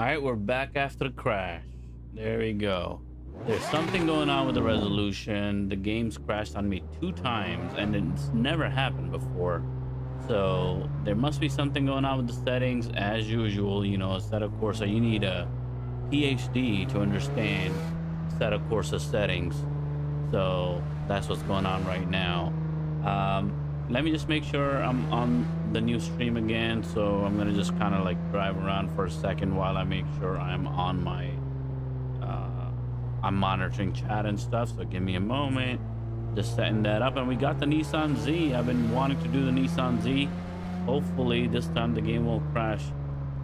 All right, we're back after the crash. There we go. There's something going on with the resolution. The game's crashed on me 2 times, and it's never happened before. So there must be something going on with the settings. As usual, you know, Assetto Corsa, you need a PhD to understand Assetto Corsa settings. So that's what's going on right now. Let me just make sure I'm on the new stream again. So I'm gonna just kind of like drive around for a second while I make sure I'm on my I'm monitoring chat and stuff, so give me a moment. Just setting that up. And we got the Nissan Z. I've been wanting to do the Nissan Z. Hopefully this time the game won't crash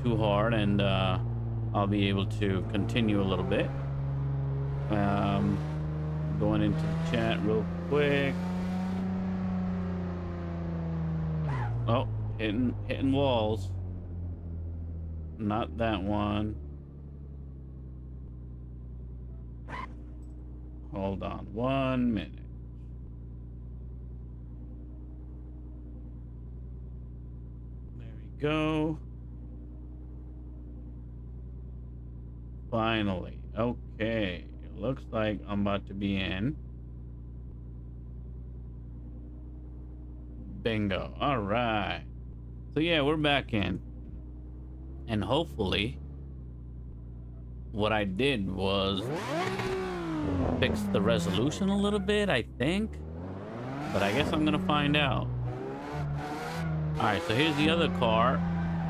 too hard, and I'll be able to continue a little bit. Going into the chat real quick. Oh, hitting walls. Not that one. Hold on 1 minute. There we go. Finally. Okay. It looks like I'm about to be in. Bingo. All right. So yeah, we're back in. And hopefully what I did was fix the resolution a little bit, I think. But I guess I'm gonna find out. All right, so here's the other car,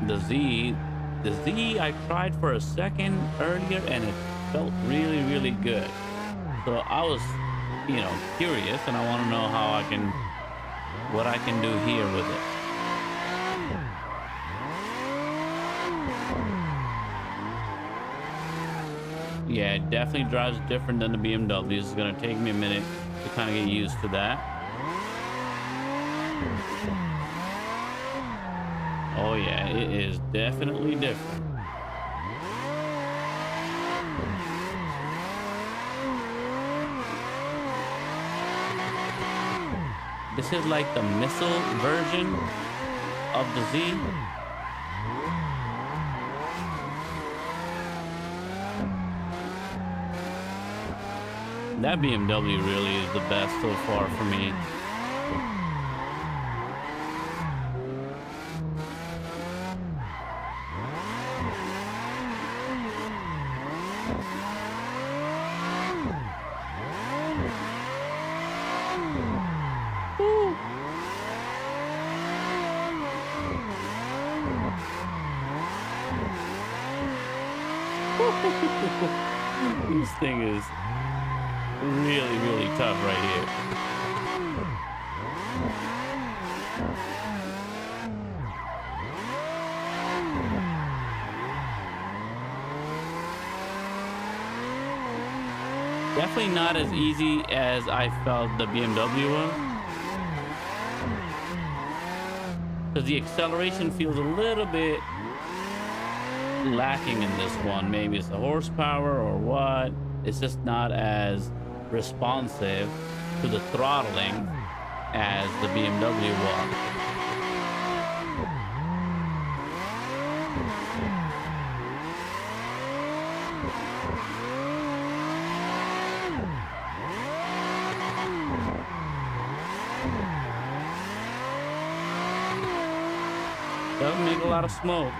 the Z. The Z I tried for a second earlier and it felt really, really good. So I was, you know, curious, and I want to know how I can, what I can do here with it. Yeah, it definitely drives different than the BMW. It's gonna take me a minute to kind of get used to that. Oh yeah, it is definitely different. This is like the missile version of the Z. That BMW really is the best so far for me. This thing is really, really tough right here. Definitely not as easy as I felt the BMW was, because the acceleration feels a little bit lacking in this one. Maybe it's the horsepower or what. It's just not as responsive to the throttling as the BMW was. Doesn't make a lot of smoke.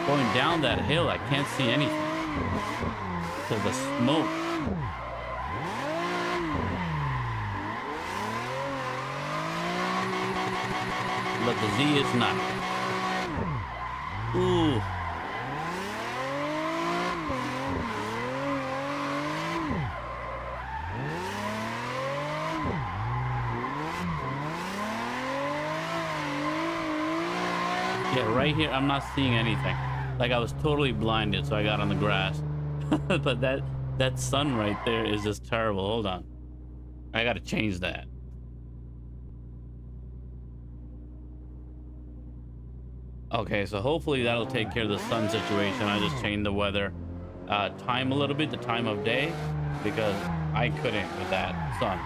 Going down that hill, I can't see anything because of the smoke. But the Z is not. Ooh. Yeah, right here, I'm not seeing anything. Like I was totally blinded, so I got on the grass. But that sun right there is just terrible. Hold on. I gotta change that. Okay, so hopefully that'll take care of the sun situation. I just changed the weather time a little bit, the time of day, because I couldn't with that sun.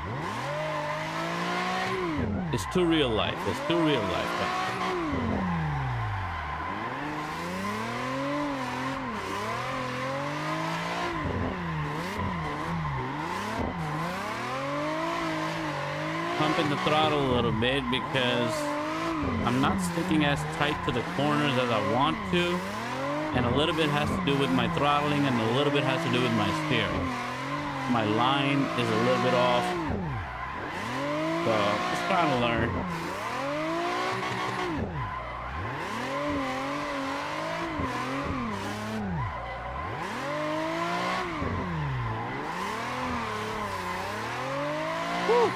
It's too real life. It's too real life. Pumping the throttle a little bit because I'm not sticking as tight to the corners as I want to, and a little bit has to do with my throttling and a little bit has to do with my steering. My line is a little bit off, so just trying to learn. Woo.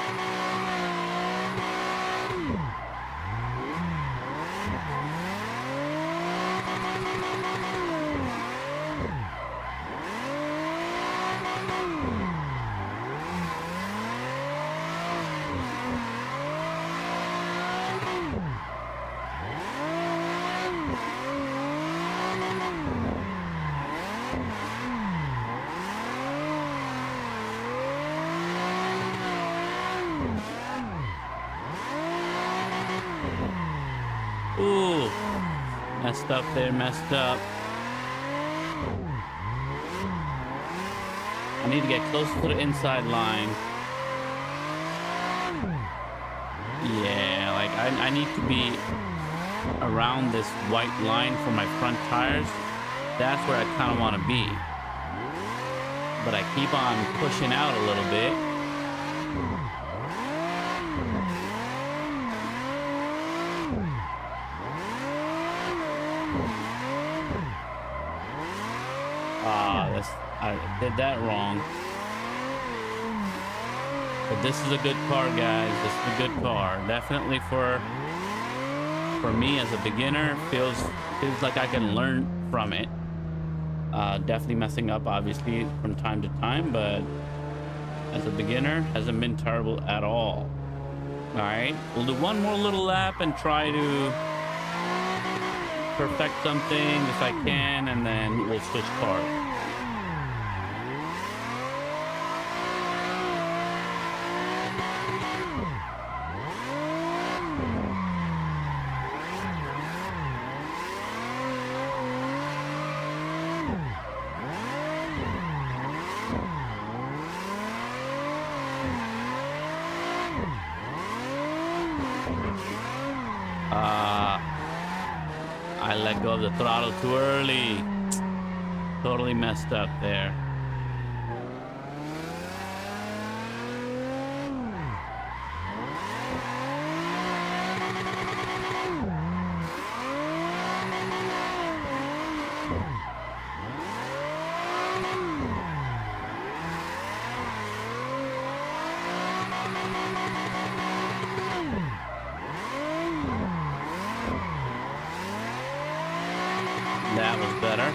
Ooh, messed up there, messed up. I need to get closer to the inside line. Yeah, like I need to be around this white line for my front tires. That's where I kind of want to be. But I keep on pushing out a little bit. I did that wrong. But this is a good car, guys. This is a good car. Definitely for me as a beginner, feels like I can learn from it. Definitely messing up, obviously, from time to time, but as a beginner, hasn't been terrible at all. All right, we'll do one more little lap and try to perfect something if I can, and then we'll switch cars. I let go of the throttle too early. Totally messed up there. That was better.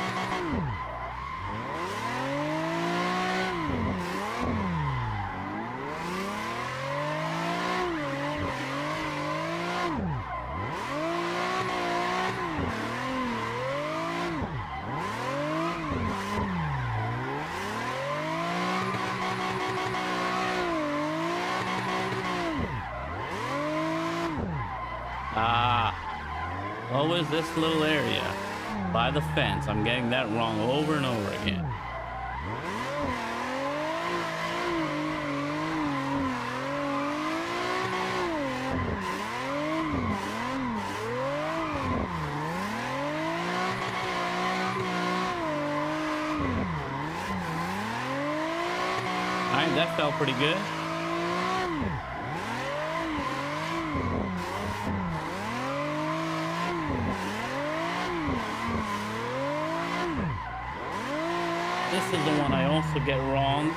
Always this little area by the fence. I'm getting that wrong over and over again. All right, that felt pretty good. This is the one I also get wrong.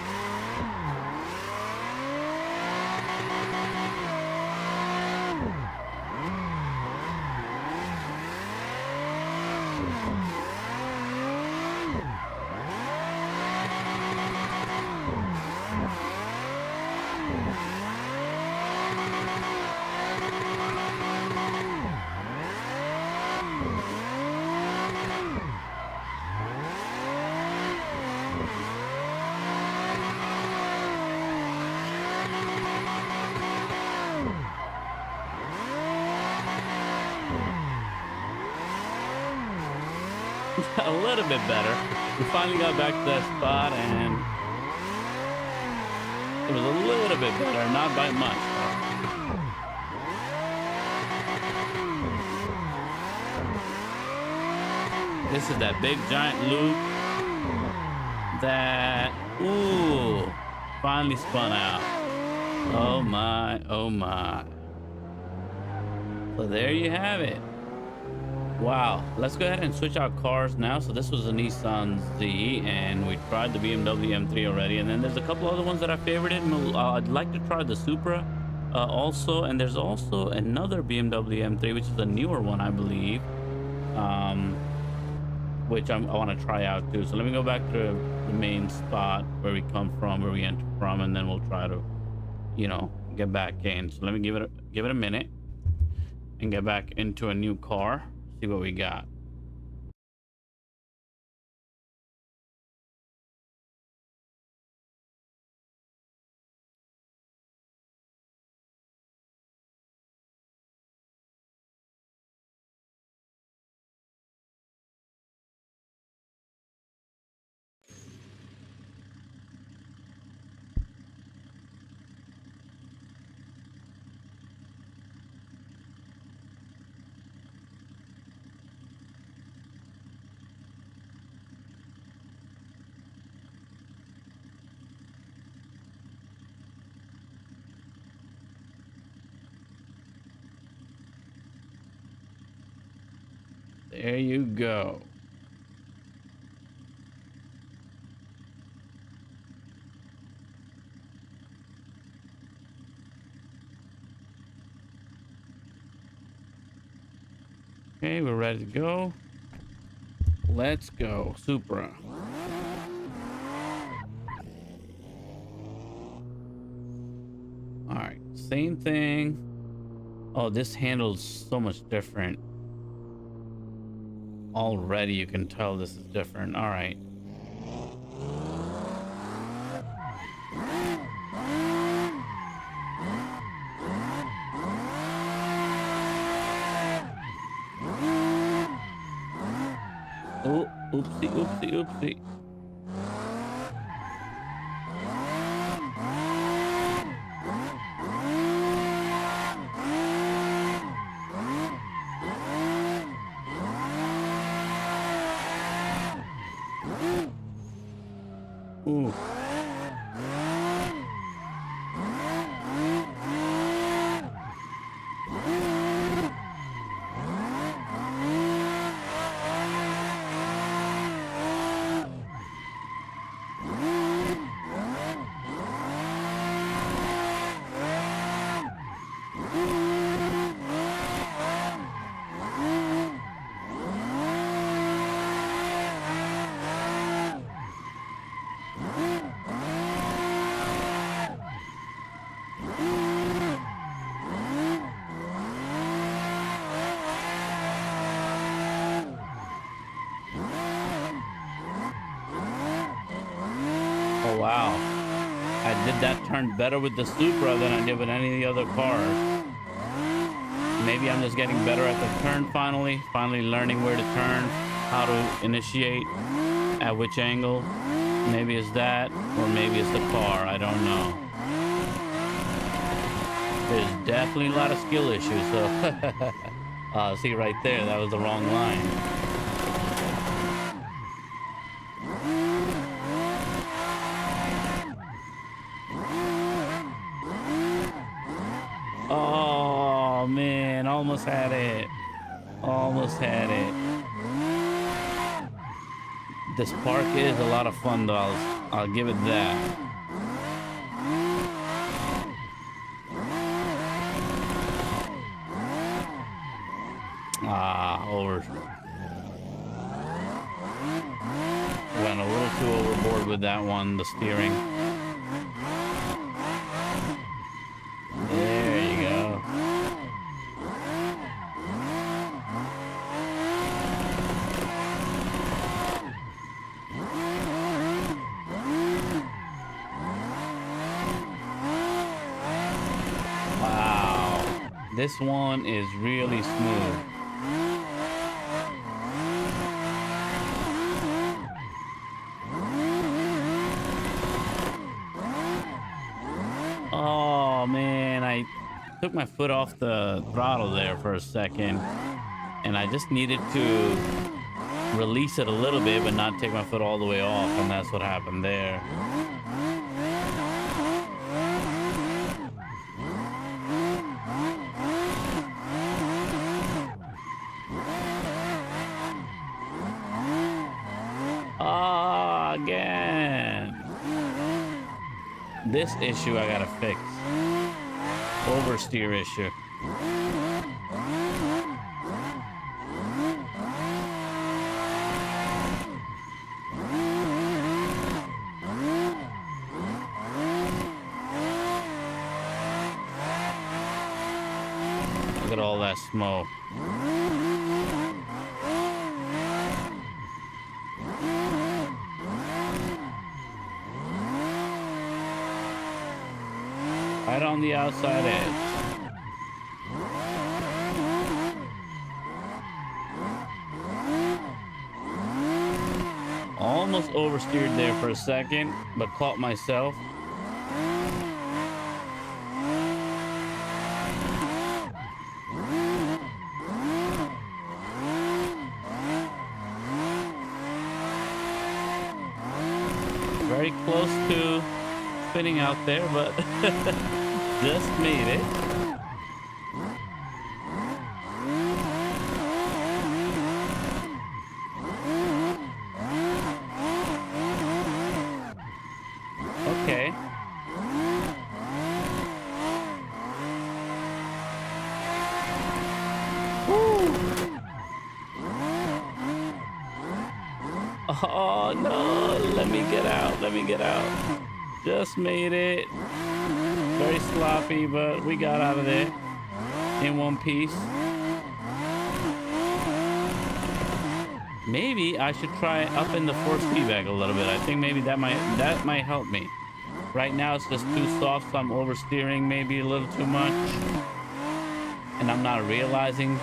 a little bit better. We finally got back to that spot, and it was a little bit better, not by much. This is that big giant loop that, ooh, finally spun out. Oh my, oh my. So there you have it. Wow, let's go ahead and switch out cars now. So this was a Nissan Z, and we tried the BMW M3 already, and then there's a couple other ones that I favorited. I'd like to try the Supra also, and there's also another BMW M3, which is a newer one, I believe, which I want to try out too. So let me go back to the main spot where we come from, where we enter from, and then we'll try to, you know, get back in. So let me give it a minute and get back into a new car. See what we got. There you go. Okay, we're ready to go. Let's go, Supra. All right, same thing. Oh, this handles so much different. Already you can tell this is different. All right. Oh, oopsie, oopsie, oopsie. Ooh. Oh wow, I did that turn better with the Supra than I did with any of the other cars. Maybe I'm just getting better at the turn finally learning where to turn, how to initiate, at which angle. Maybe it's that, or maybe it's the car, I don't know. There's definitely a lot of skill issues, so see right there, that was the wrong line. Oh man, almost had it. Almost had it. This park is a lot of fun though, I'll give it that. Went a little too overboard with that one, the steering. There you go. Wow, this one is really smooth. Oh man, I took my foot off the throttle there for a second, and I just needed to release it a little bit but not take my foot all the way off, and that's what happened there. Again. This issue I gotta fix. Oversteer issue. Look at all that smoke. Right on the outside edge. Almost oversteered there for a second, but caught myself. Very close to spinning out there, but just made it. Okay. Woo. Oh no, let me get out, let me get out. Just made it. Very sloppy, but we got out of there in one piece. Maybe I should try upping the force feedback a little bit. I think maybe that might help me. Right now it's just too soft, so I'm oversteering maybe a little too much, and I'm not realizing.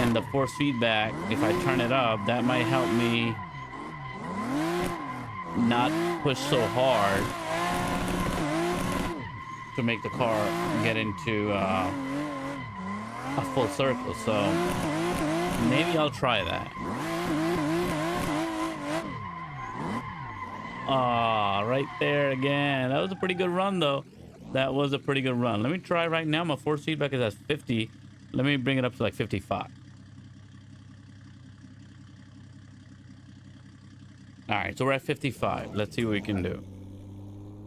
And the force feedback, if I turn it up, that might help me not push so hard to make the car get into a full circle. So maybe I'll try that. Right there again. That was a pretty good run though. That was a pretty good run. Let me try right now. My force feedback is at 50. Let me bring it up to like 55. All right, so we're at 55. Let's see what we can do.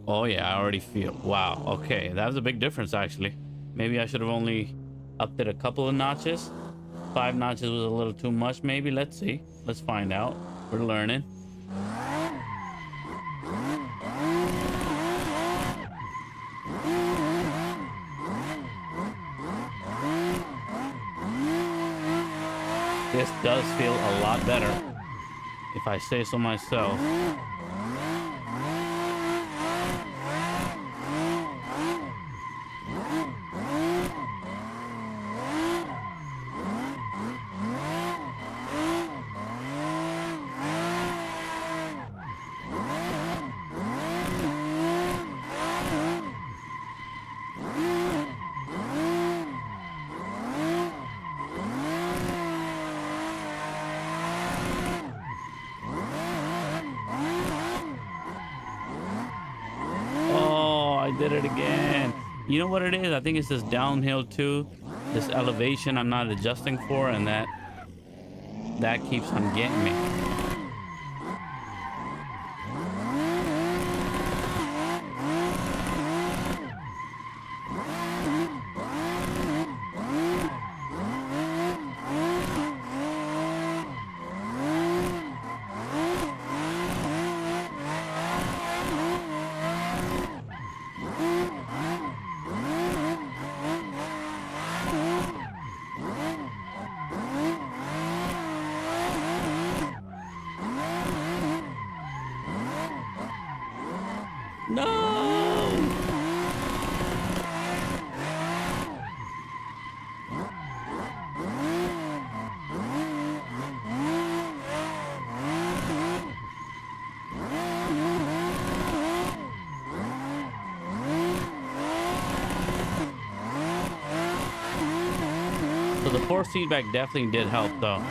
Oh yeah, I already feel. Wow. Okay, that was a big difference actually. Maybe I should have only upped it a couple of notches. 5 notches was a little too much maybe. Let's see. Let's find out. We're learning. This does feel a lot better, if I say so myself. Did it again. You know what it is? I think it's this downhill too, this elevation I'm not adjusting for, and that keeps on getting me. the force feedback definitely did help though.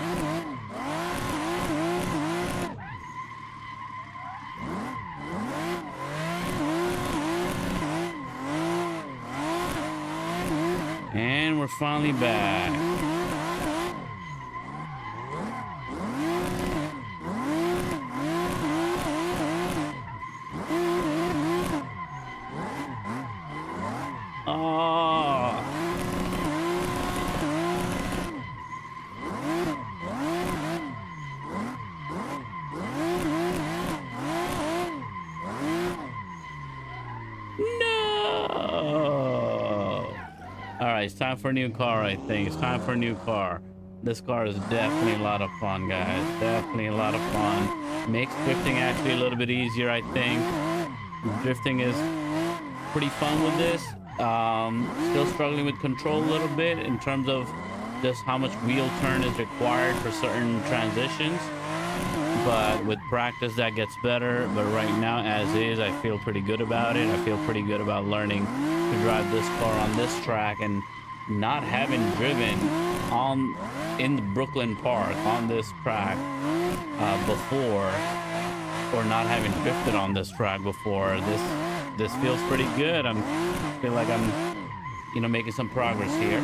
And we're finally back. Oh. No. All right, it's time for a new car, I think. It's time for a new car. This car is definitely a lot of fun, guys. Definitely a lot of fun. Makes drifting actually a little bit easier, I think. Drifting is pretty fun with this. Still struggling with control a little bit in terms of just how much wheel turn is required for certain transitions. But with practice, that gets better. But right now, as is, I feel pretty good about it. I feel pretty good about learning to drive this car on this track and not having driven in the Brooklyn Park on this track before, or not having drifted on this track before. This feels pretty good. I feel like I'm making some progress here.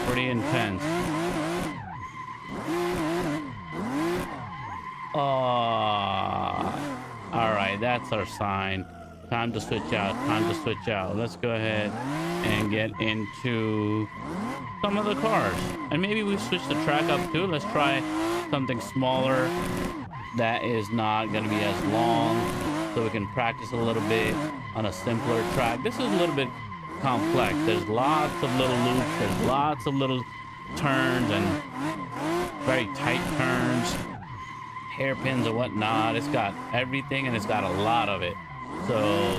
Pretty intense. Oh, all right, that's our sign. Time to switch out. Time to switch out. Let's go ahead and get into some of the cars, and maybe we switch the track up too. Let's try something smaller that is not going to be as long, so we can practice a little bit on a simpler track. This is a little bit complex. There's lots of little loops, there's lots of little turns and very tight turns, hairpins and whatnot. It's got everything, and it's got a lot of it. So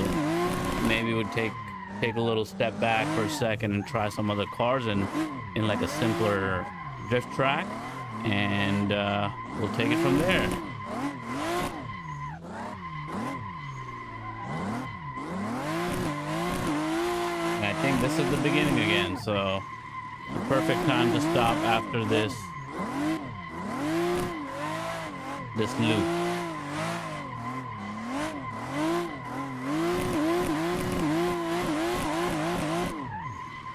maybe we'd take a little step back for a second and try some other cars in like a simpler drift track, and we'll take it from there. I think this is the beginning again, so the perfect time to stop after this loop.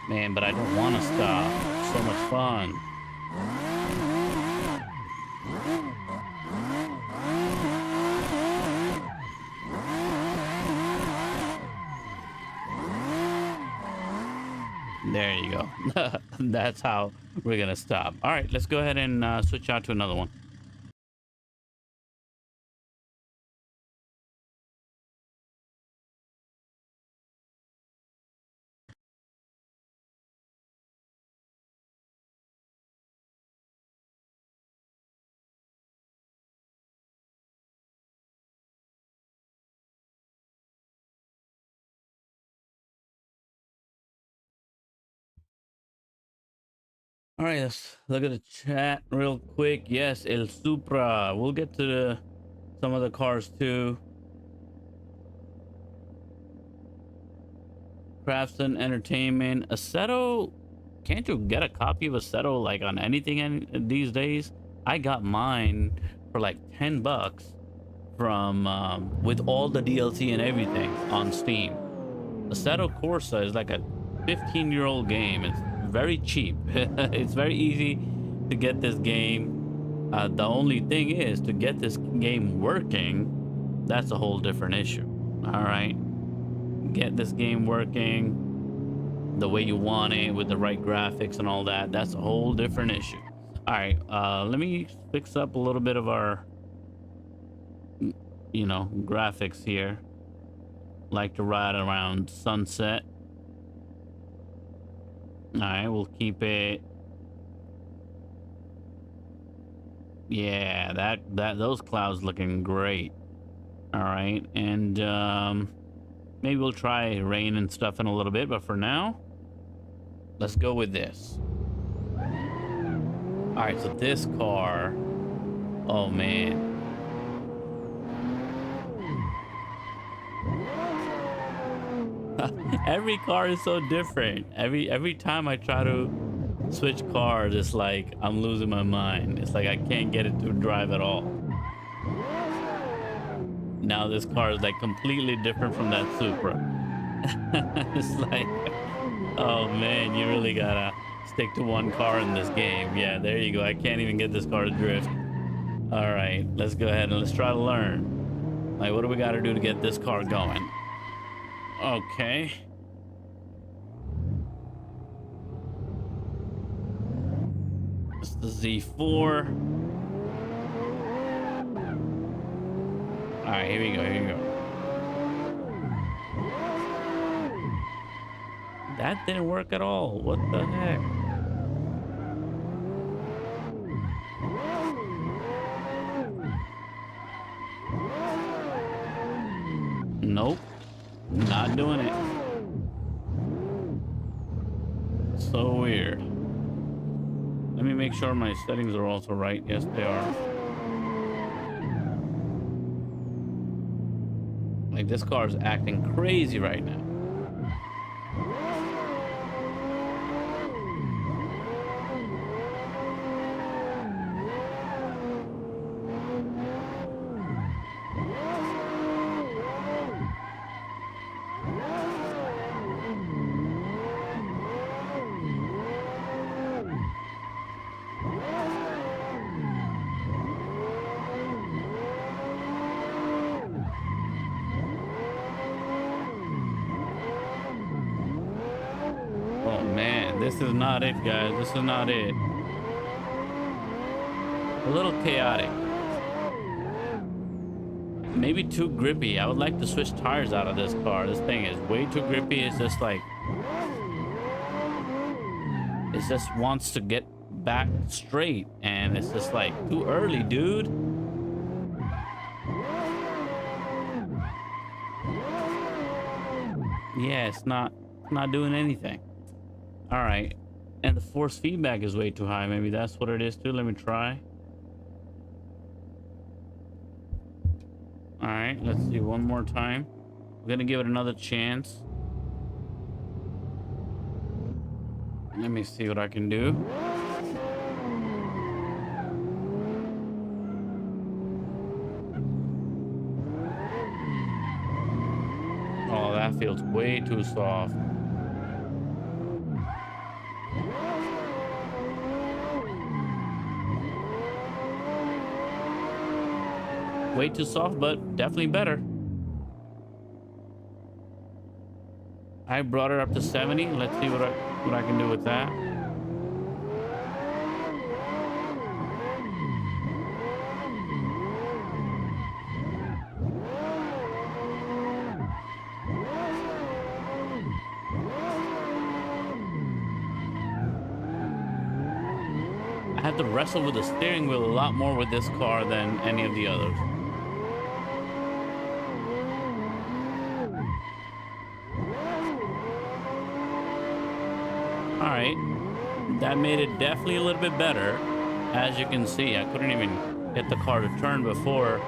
Man, but I don't want to stop. It's so much fun. There you go. That's how we're gonna stop. All right, let's go ahead and switch out to another one. All right, let's look at the chat real quick. Yes, El Supra. We'll get to some of the cars too. Craftsman Entertainment. Assetto. Can't you get a copy of Assetto like on anything these days? I got mine for like $10 from with all the DLC and everything on Steam. Assetto Corsa is like a 15-year-old game. It's very cheap. It's very easy to get this game. The only thing is to get this game working. That's a whole different issue. All right, get this game working the way you want it with the right graphics and all that. That's a whole different issue. All right, let me fix up a little bit of our, graphics here. Like to ride around sunset. All right, we'll keep it. Yeah, that those clouds looking great. All right, and maybe we'll try rain and stuff in a little bit, but for now, let's go with this. All right, so this car, oh man. Every car is so different. Every time I try to switch cars, it's like I'm losing my mind. It's like I can't get it to drive at all. Now this car is like completely different from that Supra. It's like, oh man, you really gotta stick to one car in this game. Yeah, there you go. I can't even get this car to drift. All right, let's go ahead and let's try to learn. Like, what do we got to do to get this car going? Okay. It's the Z4. All right, here we go. Here we go. That didn't work at all. What the heck? Nope. Not doing it. So weird. Let me make sure my settings are also right. Yes, they are. Like, this car is acting crazy right now. Oh man, this is not it, guys. This is not it. A little chaotic. Maybe too grippy. I would like to switch tires out of this car. This thing is way too grippy. It's just like, it just wants to get back straight, and it's just like too early, dude. Yeah, it's not doing anything. All right, and the force feedback is way too high. Maybe that's what it is too. Let me try. All right, let's see one more time. We're gonna give it another chance. Let me see what I can do. Oh, that feels way too soft. Way too soft, but definitely better. I brought it up to 70. Let's see what I can do with that. I have to wrestle with the steering wheel a lot more with this car than any of the others. All right, that made it definitely a little bit better. As you can see, I couldn't even get the car to turn before.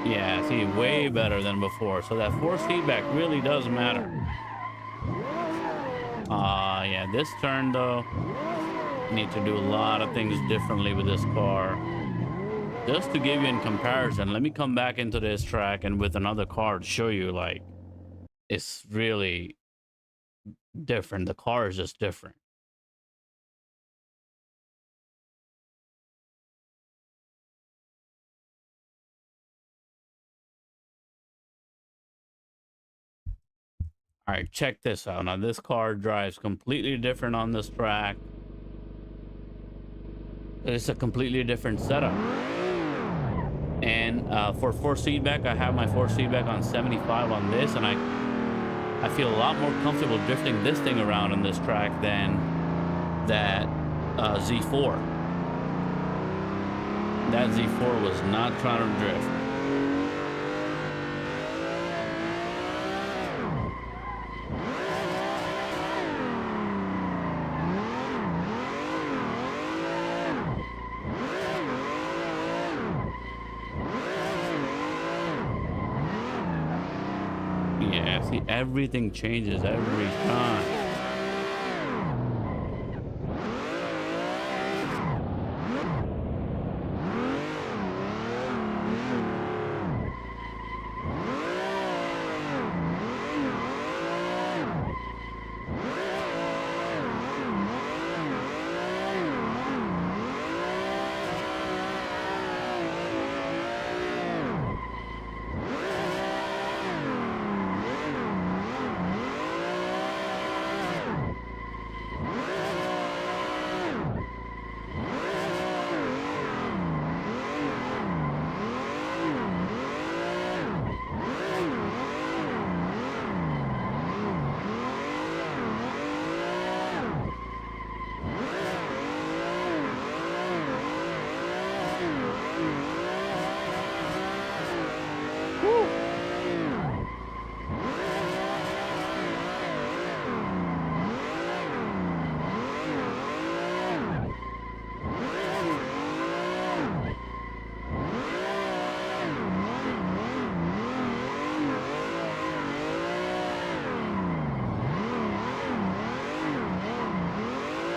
Yeah, see, way better than before. So that force feedback really does matter. Yeah, this turn though, need to do a lot of things differently with this car. Just to give you in comparison, let me come back into this track and with another car to show you, like, it's really different. The car is just different. All right, check this out. Now this car drives completely different on this track. It's a completely different setup. And for force feedback, I have my force feedback on 75 on this, and I feel a lot more comfortable drifting this thing around on this track than that Z4. That Z4 was not trying to drift. Yeah, see, everything changes every time.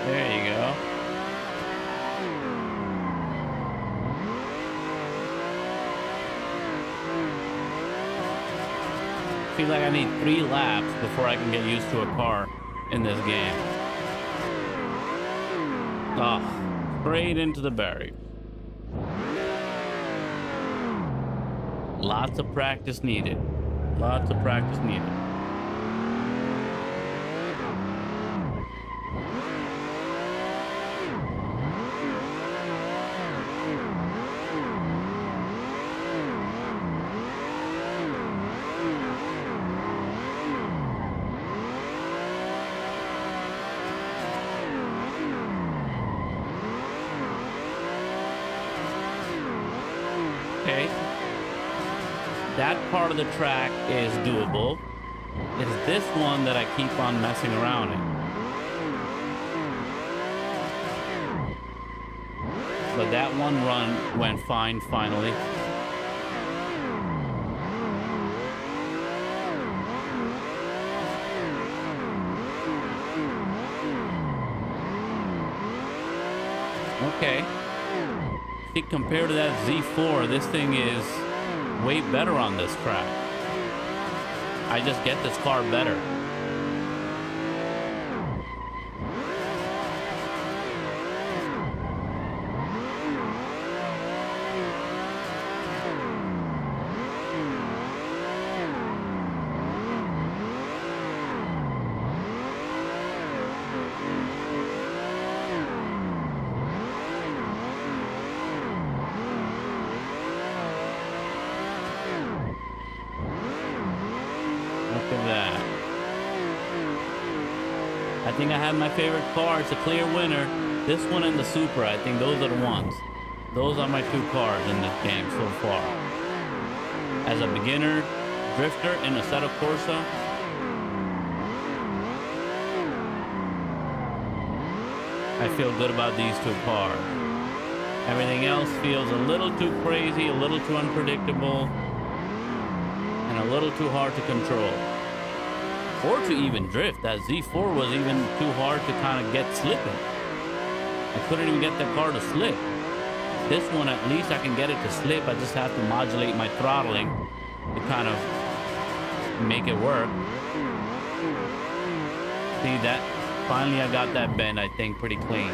There you go. I feel like I need 3 laps before I can get used to a car in this game. Oh, straight into the barrier. Lots of practice needed. Lots of practice needed. Okay. That part of the track is doable. It's this one that I keep on messing around in. But that one run went fine finally. Okay. See, compared to that Z4, this thing is way better on this track. I just get this car better. Look at that. I think I have my favorite car. It's a clear winner. This one and the Supra, I think those are the ones. Those are my 2 cars in this game so far. As a beginner drifter in Assetto Corsa, I feel good about these 2 cars. Everything else feels a little too crazy, a little too unpredictable, and a little too hard to control. Or to even drift. That Z4 was even too hard to kind of get slipping. I couldn't even get the car to slip. This one, at least I can get it to slip. I just have to modulate my throttling to kind of make it work. See that? Finally, I got that bend, I think, pretty clean.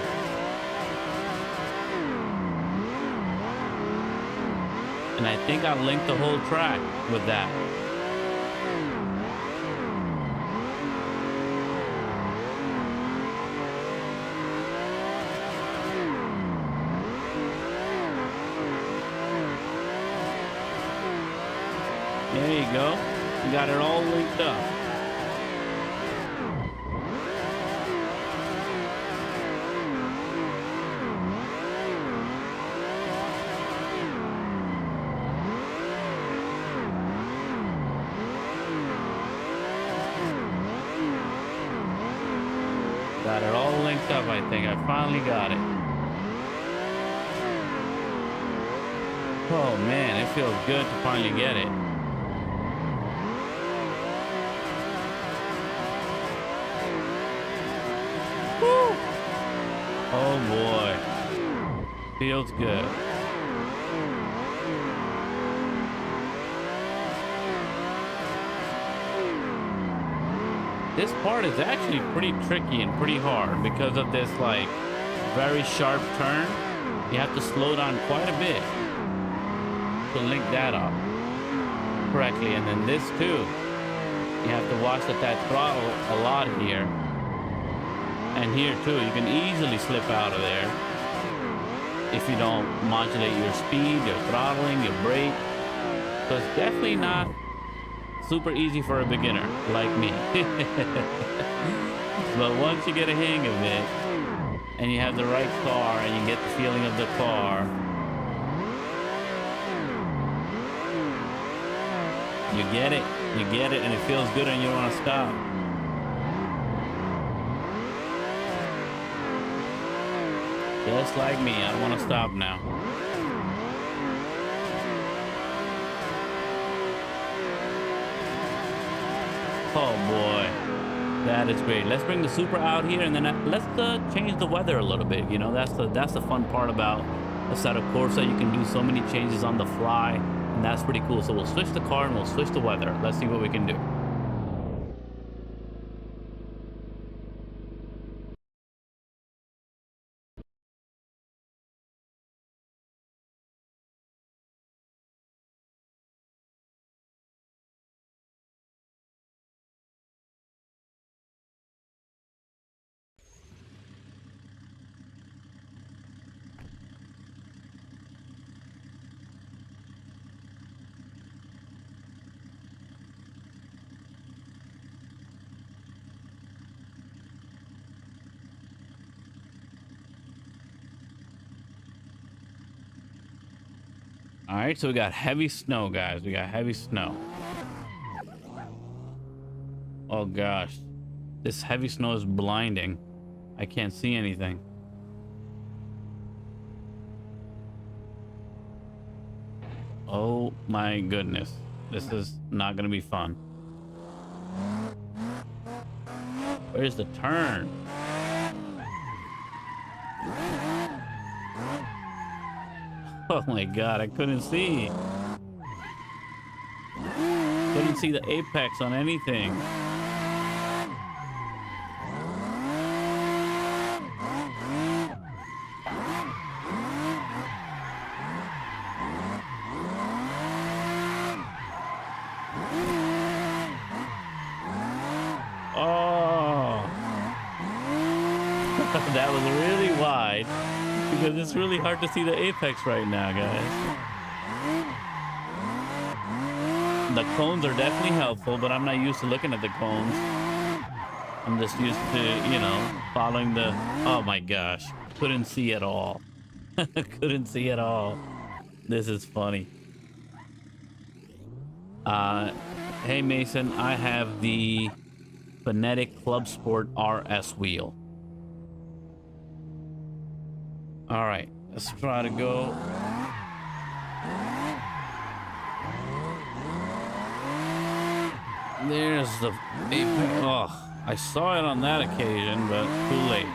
And I think I linked the whole track with that. go. We got it all linked up. Got it all linked up, I think. I finally got it. Oh man, it feels good to finally get it. Woo! Oh boy. Feels good. This part is actually pretty tricky and pretty hard because of this like very sharp turn. You have to slow down quite a bit to link that up correctly. And then this too, you have to watch that throttle a lot here. And here too, you can easily slip out of there if you don't modulate your speed, your throttling, your brake. So it's definitely not super easy for a beginner like me. But once you get a hang of it and you have the right car and you get the feeling of the car, you get it, and it feels good and you don't want to stop. Just like me, I don't want to stop now. Oh boy, that is great. Let's bring the Super out here, and then let's change the weather a little bit. You know, that's the fun part about Assetto Corsa. You can do so many changes on the fly, and that's pretty cool. So we'll switch the car and we'll switch the weather. Let's see what we can do. All right, so we got heavy snow, guys. We got heavy snow. Oh gosh, this heavy snow is blinding. I can't see anything. Oh my goodness, this is not gonna be fun. Where's the turn? Oh my god, I couldn't see. Couldn't see the apex on anything. Oh. That was really wide. Because it's really hard to see the apex right now, guys. The cones are definitely helpful, but I'm not used to looking at the cones. I'm just used to, you know, following the... Oh my gosh. Couldn't see at all. Couldn't see at all. This is funny. Hey Mason, I have the Fanatec ClubSport RS wheel. All right, let's try to go. There's the apex. Oh, I saw it on that occasion, but too late.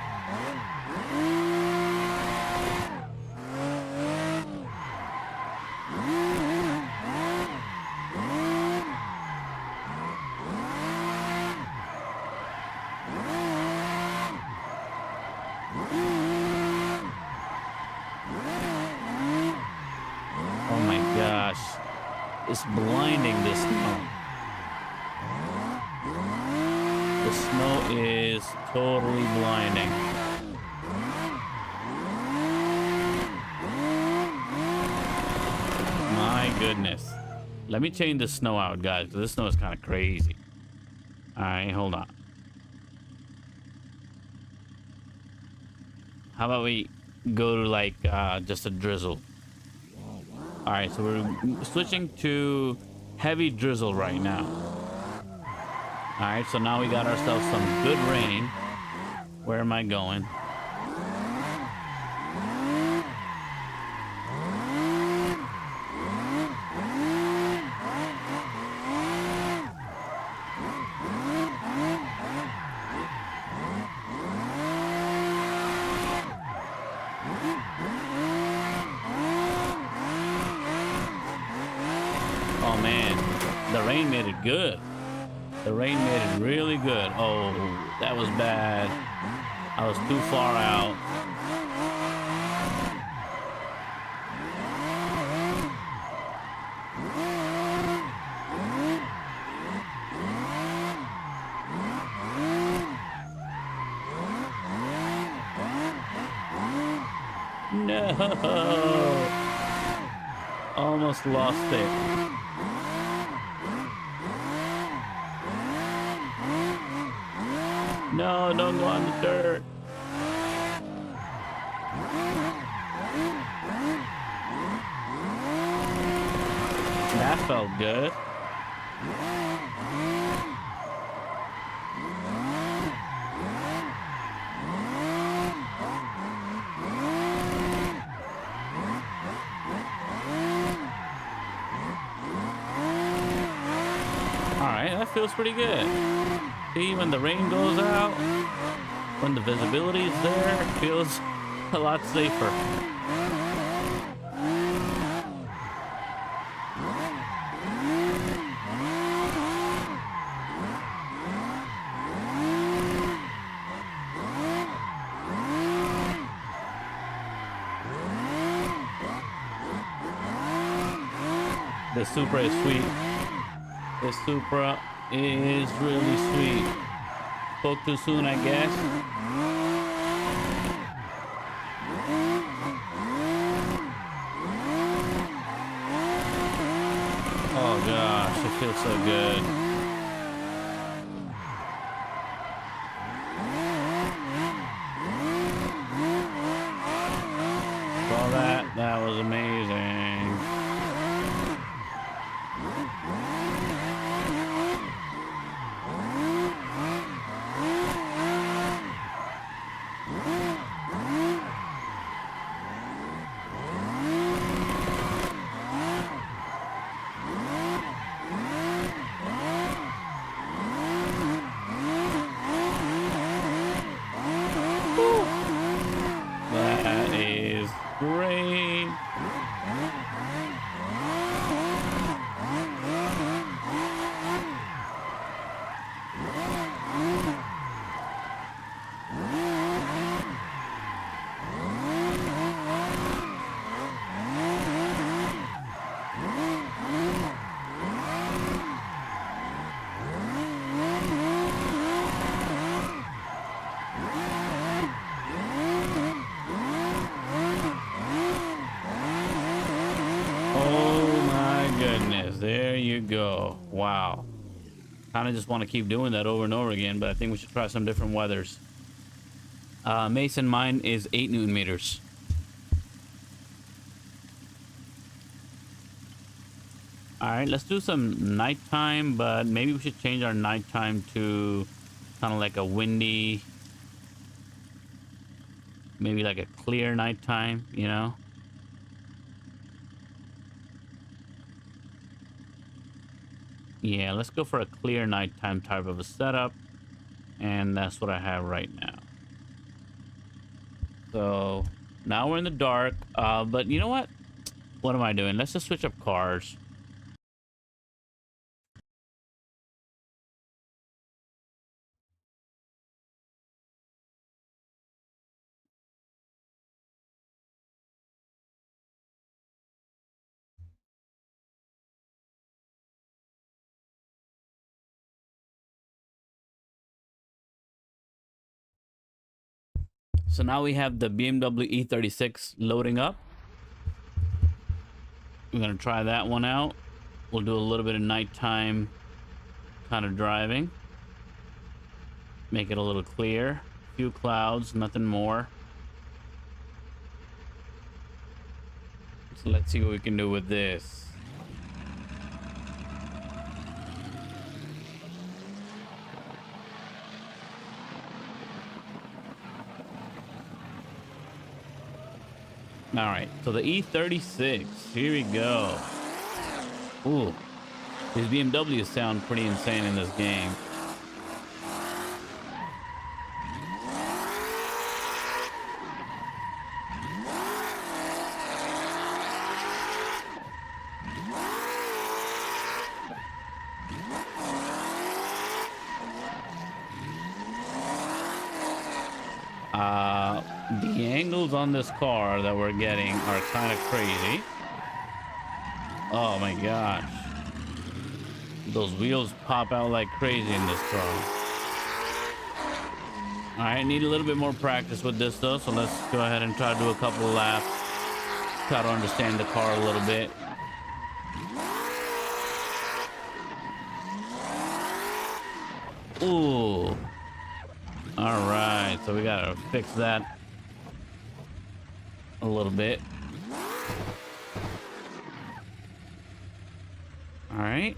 It's blinding, this snow. The snow is totally blinding. My goodness. Let me change the snow out, guys, because this snow is kind of crazy. All right, hold on. How about we go to like just a drizzle? All right, so we're switching to heavy drizzle right now. All right, so now we got ourselves some good rain. Where am I going? Oh man, the rain made it good. The rain made it really good. Oh, that was bad. I was too far out. No. Almost lost it. No, don't go on the dirt. That felt good. All right, that feels pretty good. See, when the rain goes out, when the visibility is there, it feels a lot safer. The Supra is sweet. The Supra is really sweet. Spoke too soon, I guess. Oh gosh, it feels so good. Saw that. That was amazing. That is great. Oh my goodness, there you go. Wow. Kind of just want to keep doing that over and over again, but I think we should try some different weathers. Mason, mine is 8 Newton meters. All right, let's do some nighttime, but maybe we should change our nighttime to kind of like a windy, maybe like a clear nighttime, you know? Yeah, let's go for a clear nighttime type of a setup. And that's what I have right now. So now we're in the dark. But you know what? What am I doing? Let's just switch up cars. So now we have the BMW E36 loading up. We're going to try that one out. We'll do a little bit of nighttime kind of driving. Make it a little clear. Few clouds, nothing more. So let's see what we can do with this. All right, so the E36, here we go. Ooh, these BMWs sound pretty insane in this game. The angles on this car that we're getting are kind of crazy. Oh my gosh. Those wheels pop out like crazy in this car. All right, need a little bit more practice with this though, so let's go ahead and try to do a couple of laps. Try to understand the car a little bit. Ooh. All right, so we gotta fix that a little bit. All right.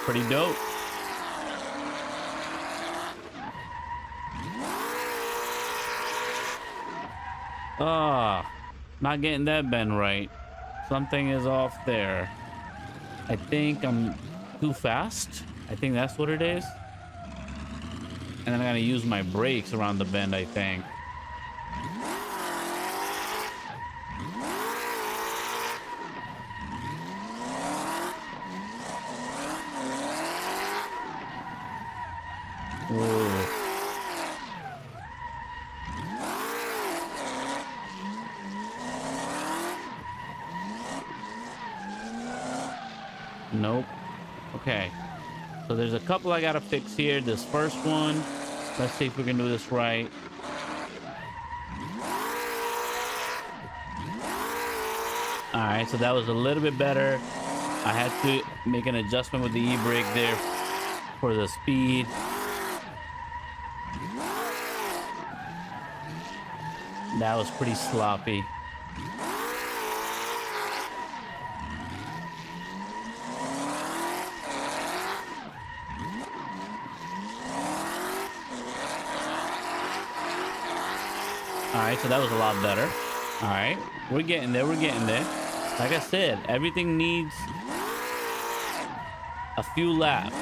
Pretty dope. Not getting that bend right. Something is off there. I think I'm too fast. I think that's what it is. And then I gotta use my brakes around the bend, I think. Ooh. Nope. Okay. So there's a couple I gotta fix here. This first one, let's see if we can do this right. All right, so that was a little bit better. I had to make an adjustment with the e-brake there for the speed. That was pretty sloppy. All right, so that was a lot better. All right, we're getting there. We're getting there. Like I said, everything needs a few laps.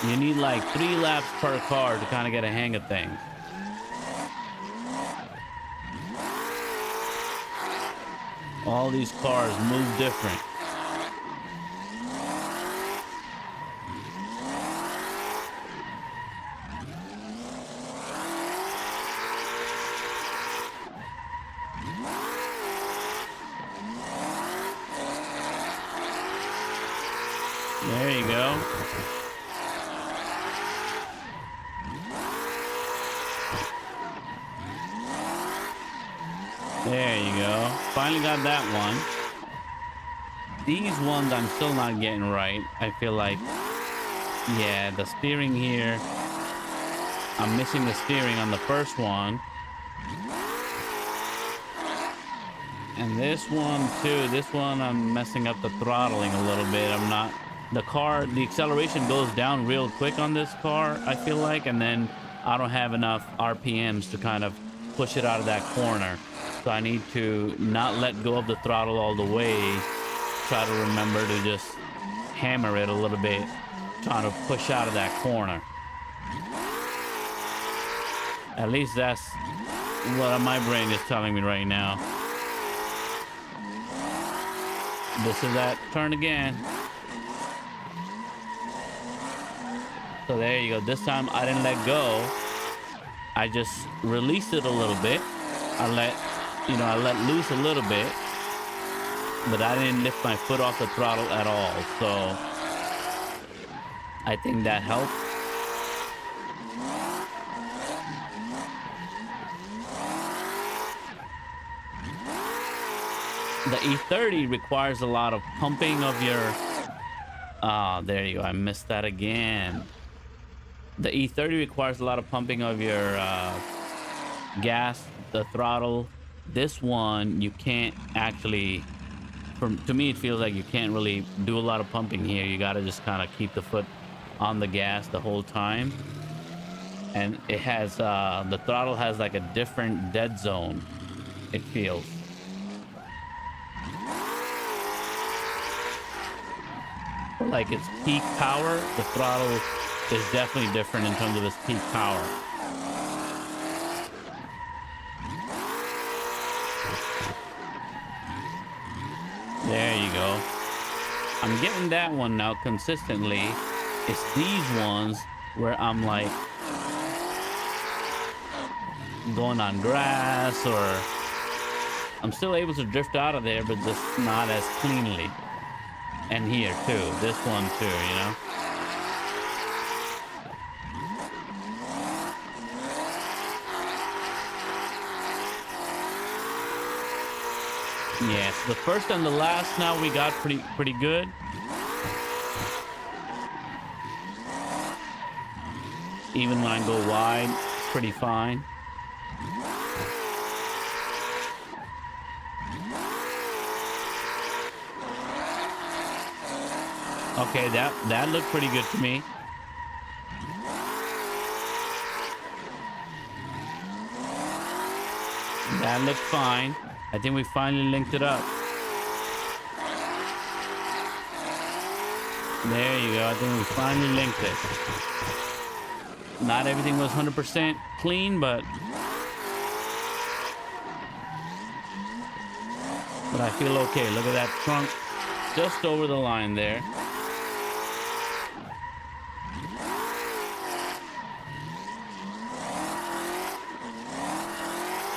You need like 3 laps per car to kind of get a hang of things. All these cars move different. There you go. There you go. Finally got that one. These ones I'm still not getting right. I feel like, yeah, the steering here, I'm missing the steering on the first one. And this one too. This one I'm messing up the throttling a little bit. I'm not, the acceleration goes down real quick on this car, I feel like, and then I don't have enough RPMs to kind of push it out of that corner. So I need to not let go of the throttle all the way. Try to remember to just hammer it a little bit, trying to push out of that corner. At least that's what my brain is telling me right now. This is that turn again. So there you go. This time I didn't let go. I just released it a little bit. I let loose a little bit, but I didn't lift my foot off the throttle at all. So I think that helped. The E30 requires a lot of pumping of your... Ah, there you go. I missed that again. The E30 requires a lot of pumping of your gas, the throttle. This one, you can't actually... To me, it feels like you can't really do a lot of pumping here. You got to just kind of keep the foot on the gas the whole time. And it has... the throttle has like a different dead zone, it feels. Like its peak power, the throttle is definitely different in terms of its peak power. There you go. I'm getting that one now consistently. It's these ones where I'm like going on grass, or I'm still able to drift out of there, but just not as cleanly. And here too, this one too, you know. Yes, the first and the last now we got pretty good. Even when I go wide, it's pretty fine. Okay, that looked pretty good to me. That looked fine. I think we finally linked it up. There you go. I think we finally linked it. Not everything was 100% clean, but I feel okay. Look at that trunk just over the line there.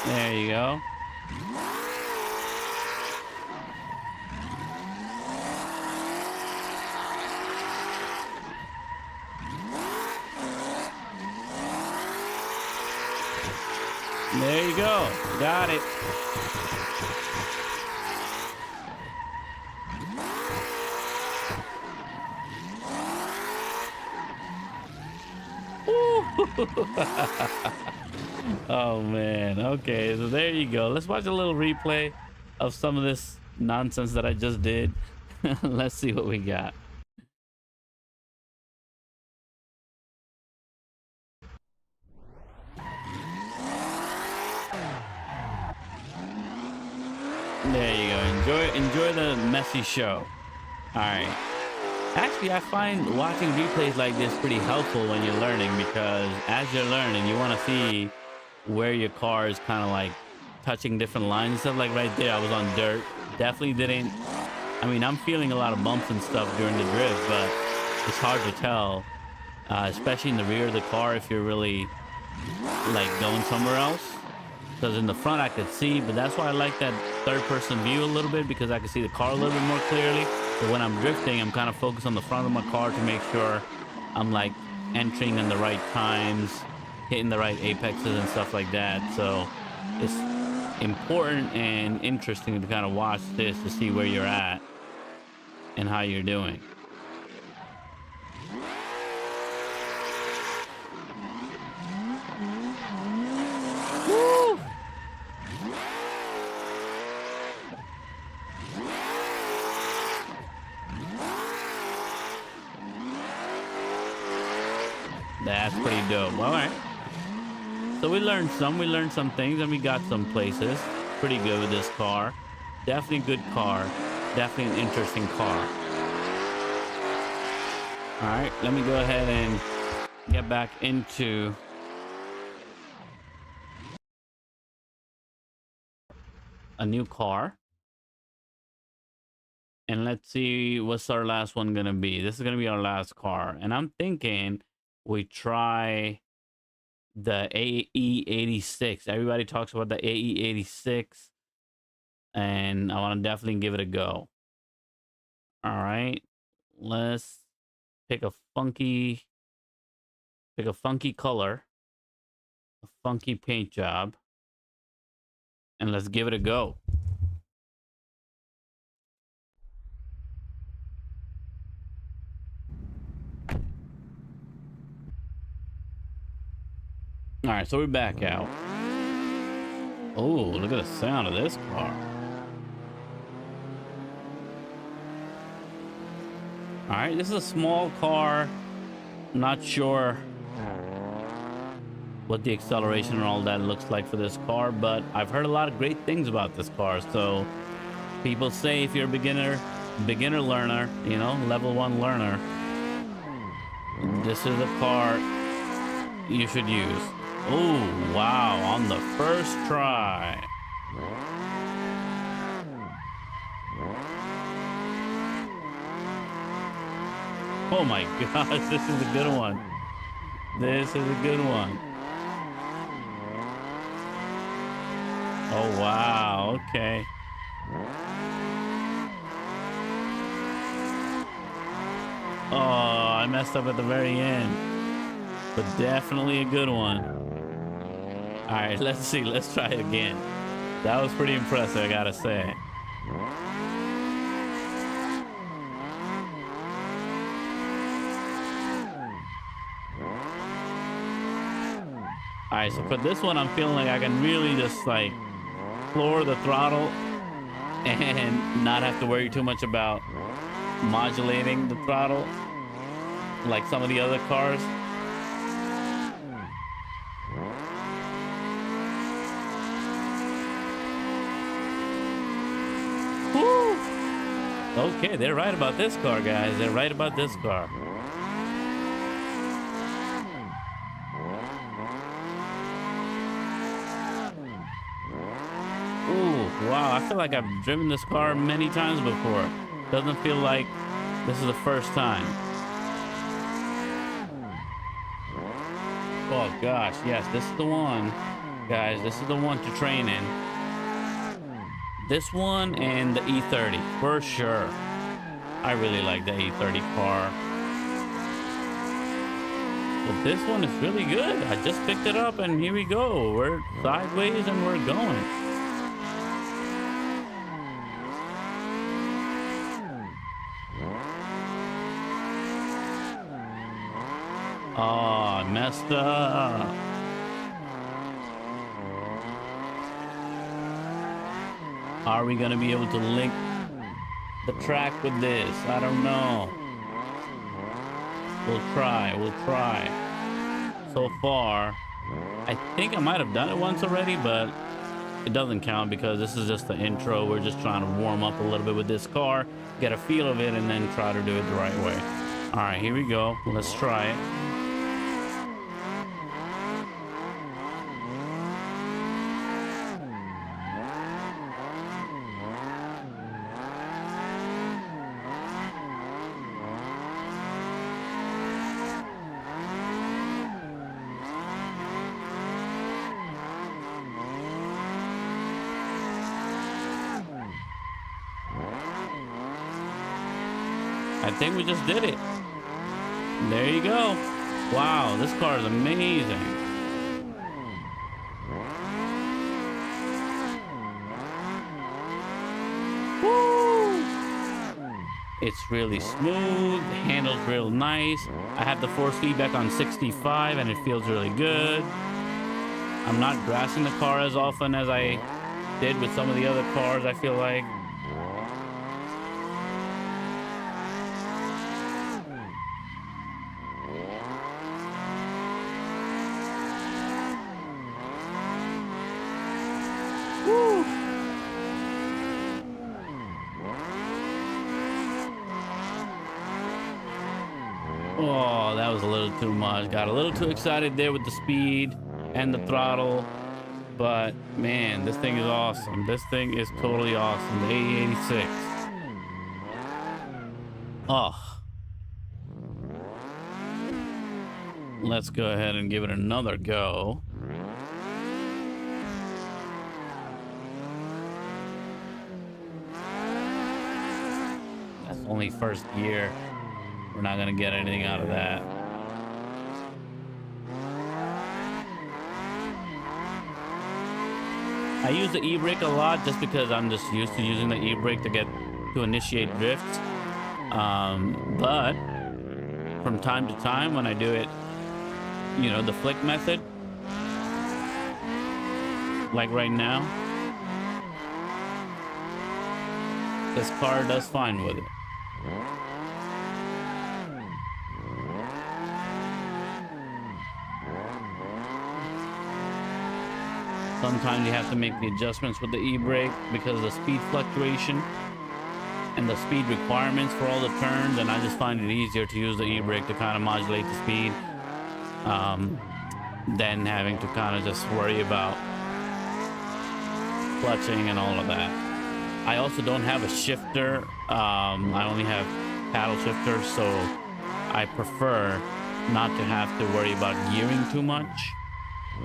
There you go. There you go. Got it. Oh man. Okay, so there you go. Let's watch a little replay of some of this nonsense that I just did. Let's see what we got. There you go. Enjoy the messy show. All right. Actually, I find watching replays like this pretty helpful when you're learning, because as you're learning, you want to see where your car is kind of like touching different lines and stuff. Like right there, I was on dirt. Definitely didn't... I mean, I'm feeling a lot of bumps and stuff during the drift, but it's hard to tell, especially in the rear of the car if you're really like going somewhere else. Because in the front I could see, but that's why I like that third-person view a little bit, because I can see the car a little bit more clearly. But when I'm drifting, I'm kind of focused on the front of my car to make sure I'm like entering in the right times, hitting the right apexes and stuff like that. So it's important and interesting to kind of watch this to see where you're at and how you're doing. Woo! That's pretty dope. All right. So we learned some things, and we got some places. Pretty good with this car. Definitely a good car. Definitely an interesting car. All right, let me go ahead and get back into a new car. And let's see what's our last one gonna be. This is gonna be our last car. And I'm thinking we try the AE86. Everybody talks about the AE86, and I want to definitely give it a go. All right, let's pick a funky color, a funky paint job, and let's give it a go. All right, so we're back out. Oh, look at the sound of this car. All right, this is a small car. Not sure what the acceleration and all that looks like for this car, but I've heard a lot of great things about this car. So people say if you're a beginner learner, you know, level 1 learner, this is a car you should use. Oh, wow, on the first try. Oh my gosh, this is a good one. This is a good one. Oh, wow, okay. Oh, I messed up at the very end. But definitely a good one. All right, let's see. Let's try it again. That was pretty impressive, I gotta say. All right, so for this one, I'm feeling like I can really just like floor the throttle and not have to worry too much about modulating the throttle like some of the other cars. Woo! Okay, they're right about this car, guys. They're right about this car. Ooh, wow, I feel like I've driven this car many times before. Doesn't feel like this is the first time. Oh gosh, yes, this is the one. Guys, this is the one to train in. This one and the E30, for sure. I really like the E30 car. But this one is really good. I just picked it up and here we go. We're sideways and we're going. Oh, I messed up. Are we going to be able to link the track with this? I don't know. We'll try. We'll try. So far, I think I might have done it once already, but it doesn't count because this is just the intro. We're just trying to warm up a little bit with this car, get a feel of it, and then try to do it the right way. All right, here we go. Let's try it. I think we just did it. There you go. Wow, this car is amazing. Woo! It's really smooth, handles real nice. I have the force feedback on 65 and it feels really good. I'm not grassing the car as often as I did with some of the other cars, I feel like. Woo! Oh, that was a little too much. Got a little too excited there with the speed and the throttle. But man, this thing is awesome. This thing is totally awesome. The A86. Oh. let's go ahead and give it another go. That's only first gear. We're not gonna get anything out of that. I use the e-brake a lot just because I'm just used to using the e-brake to initiate drifts. But from time to time when I do it, you know, the flick method, like right now, this car does fine with it. Sometimes you have to make the adjustments with the e-brake because of the speed fluctuation and the speed requirements for all the turns, and I just find it easier to use the e-brake to kind of modulate the speed than having to kind of just worry about clutching and all of that. I also don't have a shifter. I only have paddle shifters, so I prefer not to have to worry about gearing too much.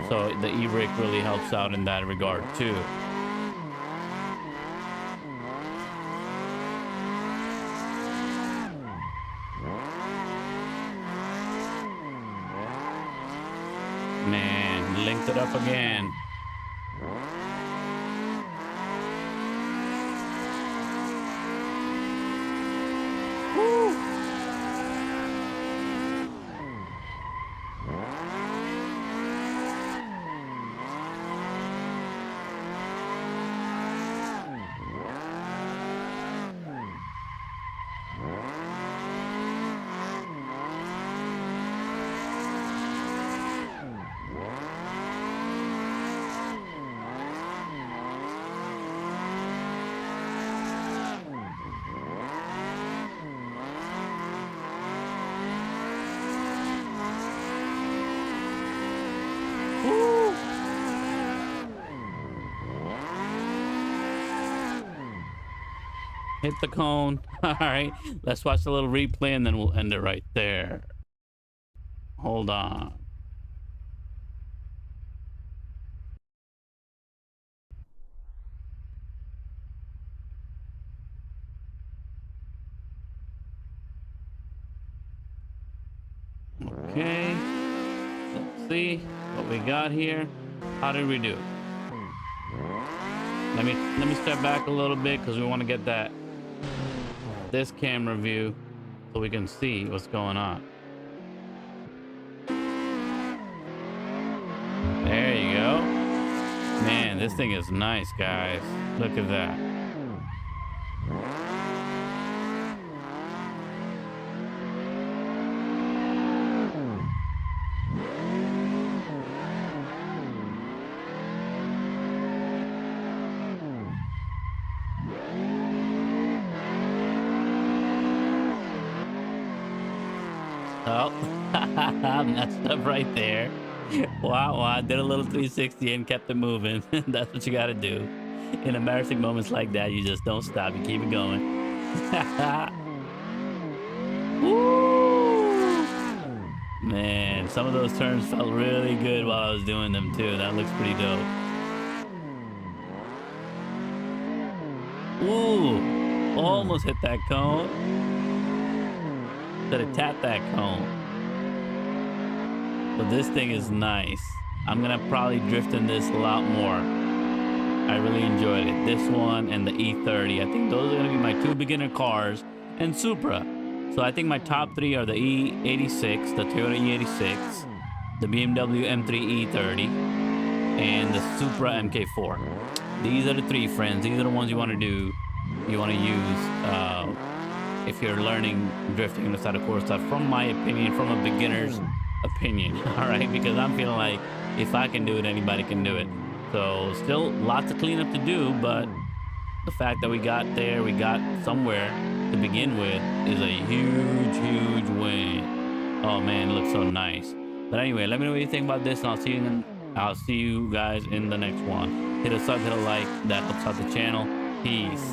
So the e-brake really helps out in that regard too. Man, linked it up again. Woo! Hit the cone. All right, let's watch the little replay and then we'll end it right there. Hold on. Okay, let's see what we got here. How did we do? Let me step back a little bit because we want to get this camera view so we can see what's going on. There you go. Man, this thing is nice, guys. Look at that. Oh, I messed up right there. Wow, I did a little 360 and kept it moving. That's what you got to do. In embarrassing moments like that, you just don't stop. You keep it going. Woo! Man, some of those turns felt really good while I was doing them too. That looks pretty dope. Ooh, almost hit that cone. Should have tapped that cone. But this thing is nice. I'm gonna probably drift in this a lot more. I really enjoyed it. This one and the E30. I think those are gonna be my two beginner cars, and Supra. So I think my top three are the E86, the Toyota E86, the BMW M3 E30, and the Supra MK4. These are the three, friends. These are the ones you want to do. You want to use if you're learning drifting in the Assetto Corsa, from my opinion, from a beginner's opinion. All right, because I'm feeling like if I can do it, anybody can do it. So still lots of cleanup to do, but the fact that we got there, we got somewhere to begin with, is a huge win. Oh man, it looks so nice. But anyway, let me know what you think about this, and I'll see you guys in the next one. Hit a sub, hit a like, that helps out the channel. Peace.